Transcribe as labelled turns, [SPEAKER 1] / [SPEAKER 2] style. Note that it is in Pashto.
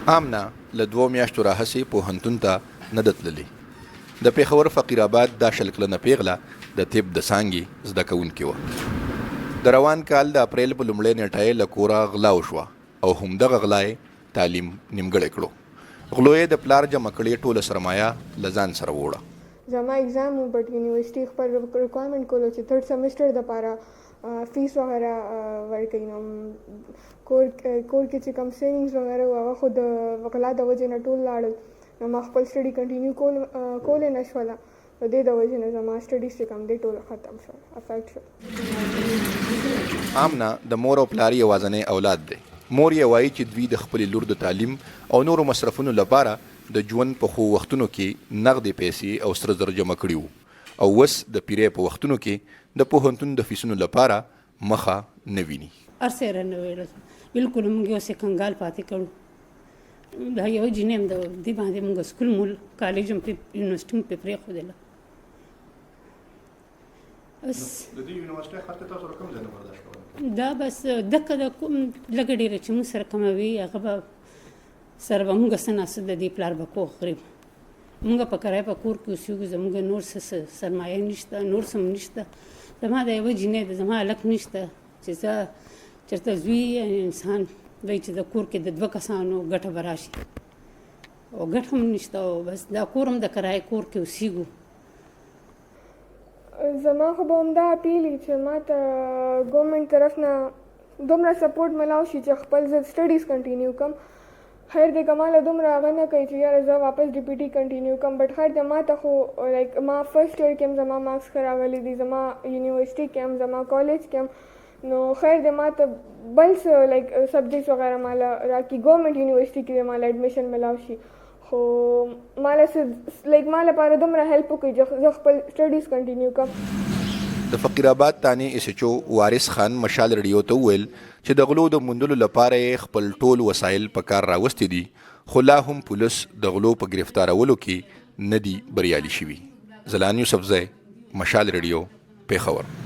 [SPEAKER 1] آمنه له 2 میاشتو راهیسې پوهنتون ته نه ده تللې. د پېښور فقیر آباد دا 20 کلنه پیغله د طب د څانګې زده کوونکې وه. د روان کال د اپریل په لومړۍ نیټه یې له کوره غلا وشوه او همدغه غلا یې تعلیم نیمګړی کړو. غلو یې د پلار جمع کړې ټوله سرمایه له ځان سره ووړه.
[SPEAKER 2] زما اگزام و بټ یونیورسټي خپل ریکوایرمنټ کولو چې 3rd سیمسټر دپاره فیس وغیره ورکوي. نو کور کې چې کوم سیوینګز وغیره و هغه خو د غلا د وجې نه ټول لاړل. نو ما خپل سټډي کنټینیو کولی نه شوله. د دې د وجې نه زما سټډیز چې کوم دی ټول ختم شول، افیکټ شول.
[SPEAKER 1] آمنه د مور او پلار یوازینی اولاد دی. مور یې وایي چې دوی د خپلې لور د تعلیم او نورو مصرفونو لپاره د ژوند په ښو وختونو کې نغدې پیسې او سره زر جمع کړي وو او اوس د پیرې په وختونو کې د پوهنتون د فیسونو لپاره مخه نه ویني.
[SPEAKER 3] هر څه یې رانه ویل، بلکل موږ اوس یې کنګال پاتې کړو. د یوه جینۍ هم د دې باندې موږ سکول مول کالج هم یونیورسټي هم پرې پرېښودله.
[SPEAKER 1] د دې یونیورسټۍ خرڅ تاسو سره کوم ځای نه برداشت کوئ؟
[SPEAKER 3] دا بس دکه د کوم لږه ډېره چې موږ سره کومه وي هغه به سره به موږ څه ناست د دې پلار به کوخ خوري. موږ په کرایه په کور کې اوسېږو، زموږ نور څه سرمایه نشته، نور څه هم نشته. زما د یوه جینۍ ده، زما هلک نشته چې زه چېرته زوی انسان وایي چې د کور کې د 2 کسانو ګټه به راشي او ګټه هم نشته او بس دا کور هم د کرایه کور کې اوسېږو.
[SPEAKER 2] زما خو به همدا اپیل وي چې ما ته ګورمنټ طرف نه دومره سپورټ میلاو شي چې خپل زه سټډیز کنټینیو کړم. خیر دی که ما له دومره هغه نه کوي چې یاره زه واپس ډي پي ټي کنټینیو کړم، بټ خیر دی ما ته خو لایک ما فرسټ ایئر کې هم زما مارکس ښه راغلي دي، زما یونیورسټي کې هم زما کالج کې هم. نو خیر دی ما ته بل څه لایک سبجیکټس وغیره ماله راکړي، ګورمنټ یونیورسټي کې ماله ایډمیشن میلاو شي. خو ماله څه لایک ما لپاره دومره هیلپ وکړي چې زه خپل سټډیز کنټینیو کړم.
[SPEAKER 1] د فقیر آباد تانی ایس ایچ او وارث خان مشال رډیو ته وویل چې د غلو د موندلو لپاره یې خپل ټول وسایل په کار راوستي دي، خو لا هم پولیس د غلو په گرفتارولو کې نه دي بریالي شوي. زلان یوسفزی، مشال رډیو، پېښور.